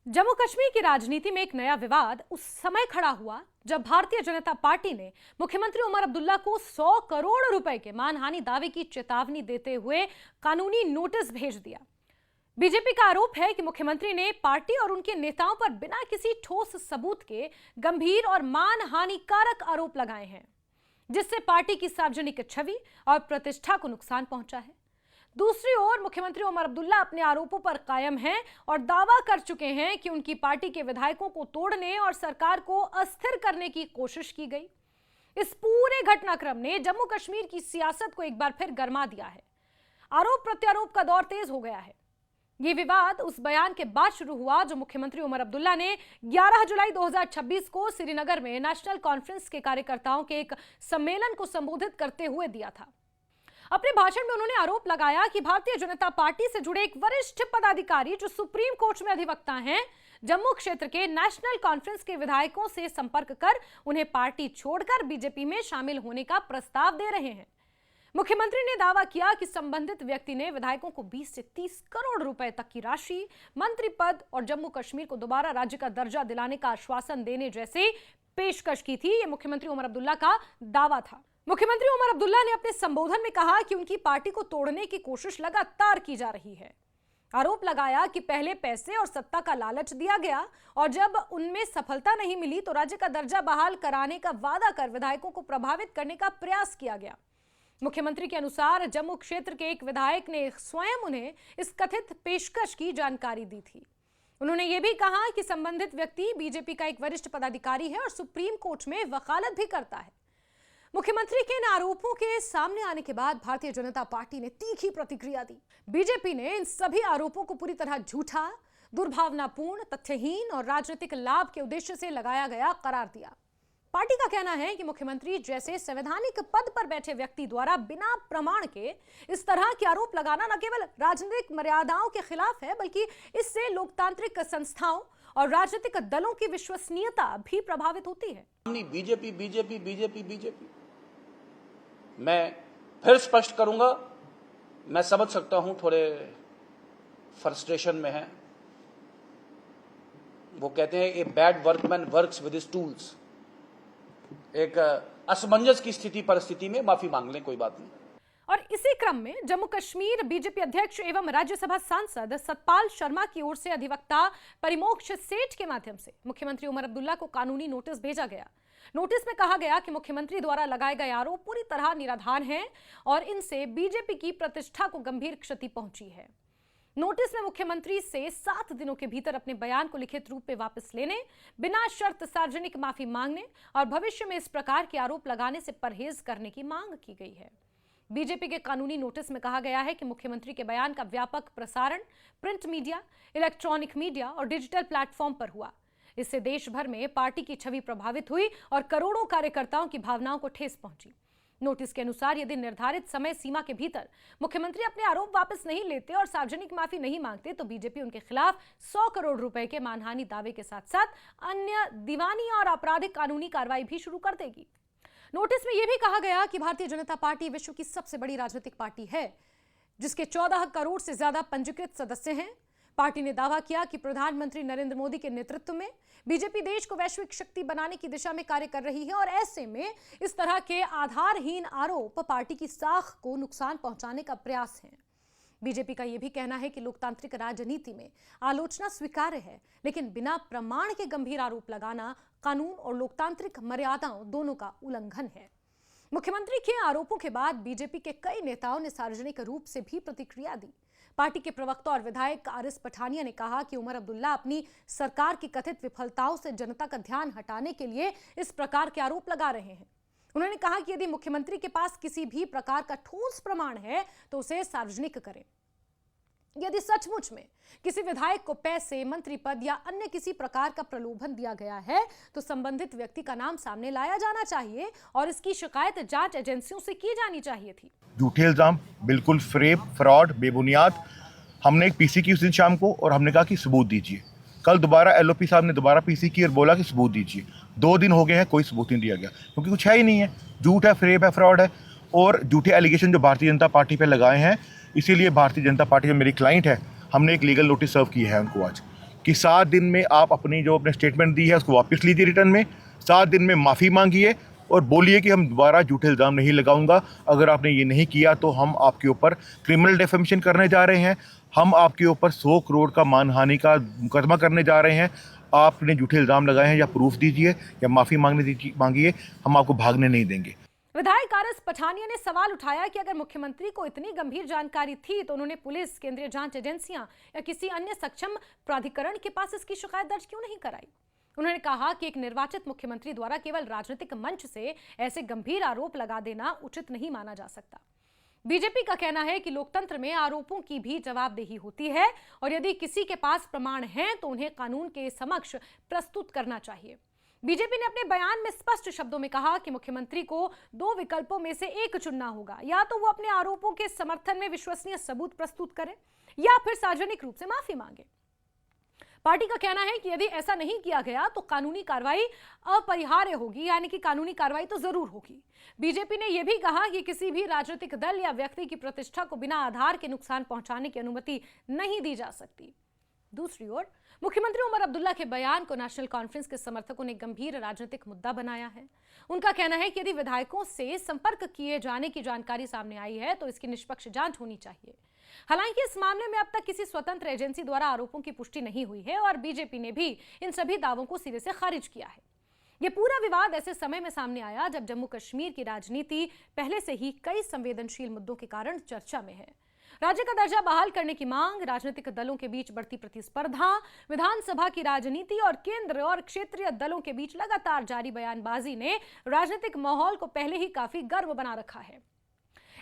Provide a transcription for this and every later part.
जम्मू कश्मीर की राजनीति में एक नया विवाद उस समय खड़ा हुआ जब भारतीय जनता पार्टी ने मुख्यमंत्री उमर अब्दुल्ला को 100 करोड़ रुपए के मानहानि दावे की चेतावनी देते हुए कानूनी नोटिस भेज दिया। बीजेपी का आरोप है कि मुख्यमंत्री ने पार्टी और उनके नेताओं पर बिना किसी ठोस सबूत के गंभीर और मानहानिकारक आरोप लगाए हैं, जिससे पार्टी की सार्वजनिक छवि और प्रतिष्ठा को नुकसान पहुंचा है। दूसरी ओर मुख्यमंत्री उमर अब्दुल्ला अपने आरोपों पर कायम हैं और दावा कर चुके हैं कि उनकी पार्टी के विधायकों को तोड़ने और सरकार को अस्थिर करने की कोशिश की गई। इस पूरे घटनाक्रम ने जम्मू कश्मीर की सियासत को एक बार फिर गरमा दिया है। आरोप प्रत्यारोप का दौर तेज हो गया है। ये विवाद उस बयान के बाद शुरू हुआ जो मुख्यमंत्री उमर अब्दुल्ला ने 11 जुलाई 2026 को श्रीनगर में नेशनल कॉन्फ्रेंस के कार्यकर्ताओं के एक सम्मेलन को संबोधित करते हुए दिया था। अपने भाषण में उन्होंने आरोप लगाया कि भारतीय जनता पार्टी से जुड़े एक वरिष्ठ पदाधिकारी जो सुप्रीम कोर्ट में अधिवक्ता हैं, जम्मू क्षेत्र के नेशनल कॉन्फ्रेंस के विधायकों से संपर्क कर उन्हें पार्टी छोड़कर बीजेपी में शामिल होने का प्रस्ताव दे रहे हैं। मुख्यमंत्री ने दावा किया कि संबंधित व्यक्ति ने विधायकों को 20 से 30 करोड़ रुपए तक की राशि, मंत्री पद और जम्मू कश्मीर को दोबारा राज्य का दर्जा दिलाने का आश्वासन देने जैसे पेशकश की थी। यह मुख्यमंत्री उमर अब्दुल्ला का दावा था। मुख्यमंत्री उमर अब्दुल्ला ने अपने संबोधन में कहा कि उनकी पार्टी को तोड़ने की कोशिश लगातार की जा रही है। आरोप लगाया कि पहले पैसे और सत्ता का लालच दिया गया और जब उनमें सफलता नहीं मिली तो राज्य का दर्जा बहाल कराने का वादा कर विधायकों को प्रभावित करने का प्रयास किया गया। मुख्यमंत्री के अनुसार जम्मू क्षेत्र के एक विधायक ने स्वयं उन्हें इस कथित पेशकश की जानकारी दी थी। उन्होंने ये भी कहा कि संबंधित व्यक्ति बीजेपी का एक वरिष्ठ पदाधिकारी है और सुप्रीम कोर्ट में वकालत भी करता है। मुख्यमंत्री के इन आरोपों के सामने आने के बाद भारतीय जनता पार्टी ने तीखी प्रतिक्रिया दी। बीजेपी ने इन सभी आरोपों को पूरी तरह झूठा, दुर्भावनापूर्ण, तथ्यहीन और राजनीतिक लाभ के उद्देश्य से लगाया गया करार दिया। पार्टी का कहना है कि मुख्यमंत्री जैसे संवैधानिक पद पर बैठे व्यक्ति द्वारा बिना प्रमाण के इस तरह के आरोप लगाना न केवल राजनीतिक मर्यादाओं के खिलाफ है, बल्कि इससे लोकतांत्रिक संस्थाओं और राजनीतिक दलों की विश्वसनीयता भी प्रभावित होती है। बीजेपी बीजेपी बीजेपी बीजेपी मैं फिर स्पष्ट करूंगा, मैं समझ सकता हूं थोड़े फ्रस्ट्रेशन में है। वो कहते हैं a bad workman works with his tools. एक असमंजस की परिस्थिति में माफी मांग लें, कोई बात नहीं। और इसी क्रम में जम्मू कश्मीर बीजेपी अध्यक्ष एवं राज्यसभा सांसद सतपाल शर्मा की ओर से अधिवक्ता परिमोक्ष सेठ के माध्यम से मुख्यमंत्री उमर अब्दुल्ला को कानूनी नोटिस भेजा गया। नोटिस में कहा गया कि मुख्यमंत्री द्वारा लगाए गए आरोप पूरी तरह निराधार हैं और इनसे बीजेपी की प्रतिष्ठा को गंभीर क्षति पहुंची है। नोटिस में मुख्यमंत्री से 7 दिनों के भीतर अपने बयान को लिखित रूप में वापस लेने, बिना शर्त सार्वजनिक माफी मांगने और भविष्य में इस प्रकार के आरोप लगाने से परहेज करने की मांग की गई है। बीजेपी के कानूनी नोटिस में कहा गया है कि मुख्यमंत्री के बयान का व्यापक प्रसारण प्रिंट मीडिया, इलेक्ट्रॉनिक मीडिया और डिजिटल प्लेटफॉर्म पर हुआ। इससे देश भर में पार्टी की छवि प्रभावित हुई और करोड़ों कार्यकर्ताओं की भावनाओं को ठेस पहुंची। नोटिस के अनुसार यदि निर्धारित समय सीमा के भीतर मुख्यमंत्री अपने आरोप वापस नहीं लेते और सार्वजनिक माफी नहीं मांगते तो बीजेपी उनके खिलाफ 100 करोड़ रुपए के मानहानि दावे के साथ साथ अन्य दीवानी और आपराधिक कानूनी कार्रवाई भी शुरू कर देगी। नोटिस में यह भी कहा गया कि भारतीय जनता पार्टी विश्व की सबसे बड़ी राजनीतिक पार्टी है, जिसके 14 करोड़ से ज्यादा पंजीकृत सदस्य हैं। पार्टी ने दावा किया कि प्रधानमंत्री नरेंद्र मोदी के नेतृत्व में बीजेपी देश को वैश्विक शक्ति बनाने की दिशा में कार्य कर रही है और ऐसे में इस तरह के आधारहीन आरोप पार्टी की साख को नुकसान पहुंचाने का प्रयास है। बीजेपी का यह भी कहना है कि लोकतांत्रिक राजनीति में आलोचना स्वीकार्य है, लेकिन बिना प्रमाण के गंभीर आरोप लगाना कानून और लोकतांत्रिक मर्यादाओं दोनों का उल्लंघन है। मुख्यमंत्री के आरोपों के बाद बीजेपी के कई नेताओं ने सार्वजनिक रूप से भी प्रतिक्रिया दी। पार्टी के प्रवक्ता और विधायक आरिस पठानिया ने कहा कि उमर अब्दुल्ला अपनी सरकार की कथित विफलताओं से जनता का ध्यान हटाने के लिए इस प्रकार के आरोप लगा रहे हैं। उन्होंने कहा कि यदि मुख्यमंत्री के पास किसी भी प्रकार का ठोस प्रमाण है तो उसे सार्वजनिक करें। यदि सचमुच में किसी विधायक को पैसे, मंत्री पद या अन्य किसी प्रकार का प्रलोभन दिया गया है तो संबंधित व्यक्ति का नाम सामने लाया जाना चाहिए और इसकी शिकायत जांच एजेंसियों से की जानी चाहिए थी। झूठे इल्जाम, बिल्कुल फ्रेब, फ्रॉड, बेबुनियाद। हमने एक पीसी की उस दिन शाम को और हमने कहा कि सबूत दीजिए। कल दोबारा एलओपी साहब ने दोबारा पीसी की और बोला कि सबूत दीजिए। 2 दिन हो गए हैं, कोई सबूत नहीं दिया गया क्योंकि कुछ है ही नहीं है। झूठ है, फ्रेब है, फ्रॉड है और झूठे एलिगेशन जो भारतीय जनता पार्टी पे लगाए हैं। इसीलिए भारतीय जनता पार्टी जो मेरी क्लाइंट है, हमने एक लीगल नोटिस सर्व की है उनको आज कि 7 दिन में आप अपनी जो अपने स्टेटमेंट दी है उसको वापस लीजिए रिटर्न में, 7 दिन में माफ़ी मांगिए और बोलिए कि हम दोबारा झूठे इल्ज़ाम नहीं लगाऊंगा। अगर आपने ये नहीं किया तो हम आपके ऊपर क्रिमिनल डिफेमेशन करने जा रहे हैं, हम आपके ऊपर 100 करोड़ का मानहानि का मुकदमा करने जा रहे हैं। आपने झूठे इल्ज़ाम लगाए हैं, या प्रूफ दीजिए या माफ़ी मांगिए, हम आपको भागने नहीं देंगे। विधायक आरएस पठानिया ने सवाल उठाया कि अगर मुख्यमंत्री को इतनी गंभीर जानकारी थी तो उन्होंने पुलिस, केंद्रीय जांच एजेंसियां या किसी अन्य सक्षम प्राधिकरण के पास इसकी शिकायत दर्ज क्यों नहीं कराई। उन्होंने कहा कि एक निर्वाचित मुख्यमंत्री द्वारा केवल राजनीतिक मंच से ऐसे गंभीर आरोप लगा देना उचित नहीं माना जा सकता। बीजेपी का कहना है कि लोकतंत्र में आरोपों की भी जवाबदेही होती है और यदि किसी के पास प्रमाण हैं तो उन्हें कानून के समक्ष प्रस्तुत करना चाहिए। बीजेपी ने अपने बयान में स्पष्ट शब्दों में कहा कि मुख्यमंत्री को 2 विकल्पों में से एक चुनना होगा, या तो वो अपने आरोपों के समर्थन में विश्वसनीय सबूत प्रस्तुत करें या फिर सार्वजनिक रूप से माफी मांगे। पार्टी का कहना है कि यदि ऐसा नहीं किया गया तो कानूनी कार्रवाई अपरिहार्य होगी, यानी कि कानूनी कार्रवाई तो जरूर होगी। बीजेपी ने यह भी कहा कि किसी भी राजनीतिक दल या व्यक्ति की प्रतिष्ठा को बिना आधार के नुकसान पहुंचाने की अनुमति नहीं दी जा सकती। दूसरी ओर मुख्यमंत्री उमर अब्दुल्ला के बयान को नेशनल कॉन्फ्रेंस के समर्थकों ने गंभीर राजनीतिक मुद्दा बनाया है। उनका कहना है कि यदि विधायकों से संपर्क किए जाने की जानकारी सामने आई है तो इसकी निष्पक्ष जांच होनी चाहिए। हालांकि इस मामले में अब तक किसी स्वतंत्र एजेंसी द्वारा आरोपों की पुष्टि नहीं हुई है और बीजेपी ने भी इन सभी दावों को सिरे से खारिज किया है। यह पूरा विवाद ऐसे समय में सामने आया जब जम्मू कश्मीर की राजनीति पहले से ही कई संवेदनशील मुद्दों के कारण चर्चा में है। राज्य का दर्जा बहाल करने की मांग, राजनीतिक दलों के बीच बढ़ती प्रतिस्पर्धा, विधानसभा की राजनीति और केंद्र और क्षेत्रीय दलों के बीच लगातार जारी बयानबाजी ने राजनीतिक माहौल को पहले ही काफी गर्म बना रखा है।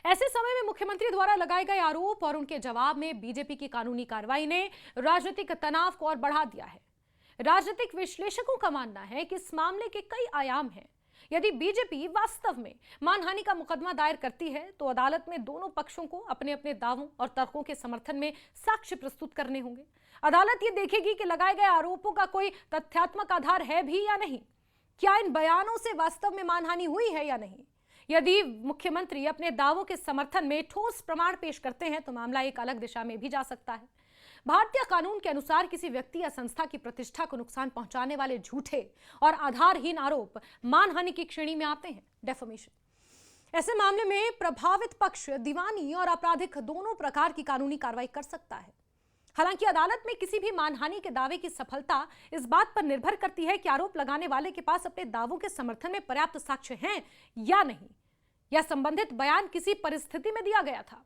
ऐसे समय में मुख्यमंत्री द्वारा लगाए गए आरोप और उनके जवाब में बीजेपी की कानूनी कार्रवाई ने राजनीतिक तनाव को और बढ़ा दिया है। राजनीतिक विश्लेषकों का मानना है कि इस मामले के कई आयाम हैं। यदि बीजेपी वास्तव में मानहानि का मुकदमा दायर करती है तो अदालत में दोनों पक्षों को अपने अपने दावों और तर्कों के समर्थन में साक्ष्य प्रस्तुत करने होंगे। अदालत ये देखेगी कि लगाए गए आरोपों का कोई तथ्यात्मक आधार है भी या नहीं, क्या इन बयानों से वास्तव में मानहानि हुई है या नहीं। यदि मुख्यमंत्री अपने दावों के समर्थन में ठोस प्रमाण पेश करते हैं तो मामला एक अलग दिशा में भी जा सकता है। भारतीय कानून के अनुसार किसी व्यक्ति या संस्था की प्रतिष्ठा को नुकसान पहुंचाने वाले झूठे और आधारहीन आरोप मानहानि की श्रेणी में आते हैं, डेफेमेशन। ऐसे मामले में प्रभावित पक्ष दीवानी और आपराधिक दोनों प्रकार की कानूनी कार्रवाई कर सकता है। हालांकि अदालत में किसी भी मानहानि के दावे की सफलता इस बात पर निर्भर करती है कि आरोप लगाने वाले के पास अपने दावों के समर्थन में पर्याप्त साक्ष्य हैं या नहीं, या संबंधित बयान किसी परिस्थिति में दिया गया था।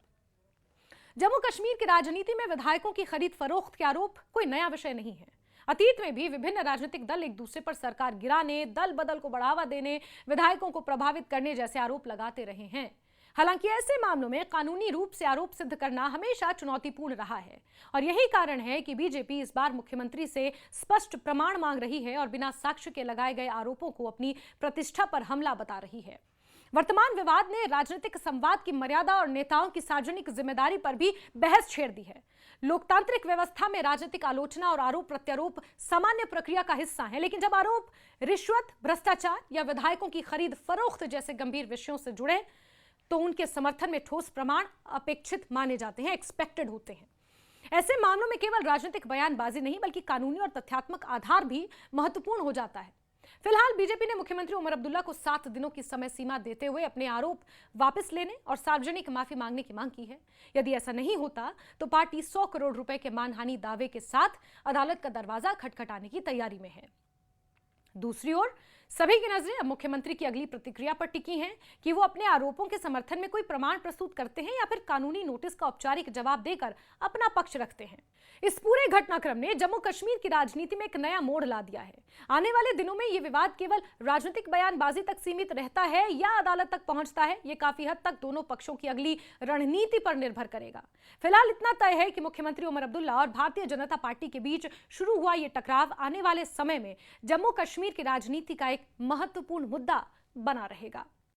जम्मू कश्मीर की राजनीति में विधायकों की खरीद फरोख्त के आरोप कोई नया विषय नहीं है। अतीत में भी विभिन्न राजनीतिक दल एक दूसरे पर सरकार गिराने, दल बदल को बढ़ावा देने, विधायकों को प्रभावित करने जैसे आरोप लगाते रहे हैं। हालांकि ऐसे मामलों में कानूनी रूप से आरोप सिद्ध करना हमेशा चुनौतीपूर्ण रहा है और यही कारण है कि बीजेपी इस बार मुख्यमंत्री से स्पष्ट प्रमाण मांग रही है और बिना साक्ष्य के लगाए गए आरोपों को अपनी प्रतिष्ठा पर हमला बता रही है। वर्तमान विवाद ने राजनीतिक संवाद की मर्यादा और नेताओं की सार्वजनिक जिम्मेदारी पर भी बहस छेड़ दी है। लोकतांत्रिक व्यवस्था में राजनीतिक आलोचना और आरोप प्रत्यारोप सामान्य प्रक्रिया का हिस्सा है, लेकिन जब आरोप रिश्वत, भ्रष्टाचार या विधायकों की खरीद फरोख्त जैसे गंभीर विषयों से जुड़े तो उनके समर्थन में ठोस प्रमाण अपेक्षित माने जाते हैं, एक्सपेक्टेड होते हैं। ऐसे मामलों में केवल राजनीतिक बयानबाजी नहीं बल्कि कानूनी और तथ्यात्मक आधार भी महत्वपूर्ण हो जाता है। फिलहाल बीजेपी ने मुख्यमंत्री उमर अब्दुल्ला को 7 दिनों की समय सीमा देते हुए अपने आरोप वापस लेने और सार्वजनिक माफी मांगने की मांग की है। यदि ऐसा नहीं होता तो पार्टी 100 करोड़ रुपए के मानहानि दावे के साथ अदालत का दरवाजा खटखटाने की तैयारी में है। दूसरी ओर सभी की नजरें अब मुख्यमंत्री की अगली प्रतिक्रिया पर टिकी हैं कि वो अपने आरोपों के समर्थन में कोई प्रमाण प्रस्तुत करते हैं या फिर कानूनी नोटिस का औपचारिक जवाब देकर अपना पक्ष रखते हैं। इस पूरे घटनाक्रम ने जम्मू कश्मीर की राजनीति में एक नया मोड़ ला दिया है। आने वाले दिनों में ये विवाद केवल राजनीतिक बयानबाजी तक सीमित रहता है या अदालत तक पहुंचता है, ये काफी हद तक दोनों पक्षों की अगली रणनीति पर निर्भर करेगा। फिलहाल इतना तय है कि मुख्यमंत्री उमर अब्दुल्ला और भारतीय जनता पार्टी के बीच शुरू हुआ ये टकराव आने वाले समय में जम्मू कश्मीर की राजनीति का एक महत्वपूर्ण मुद्दा बना रहेगा।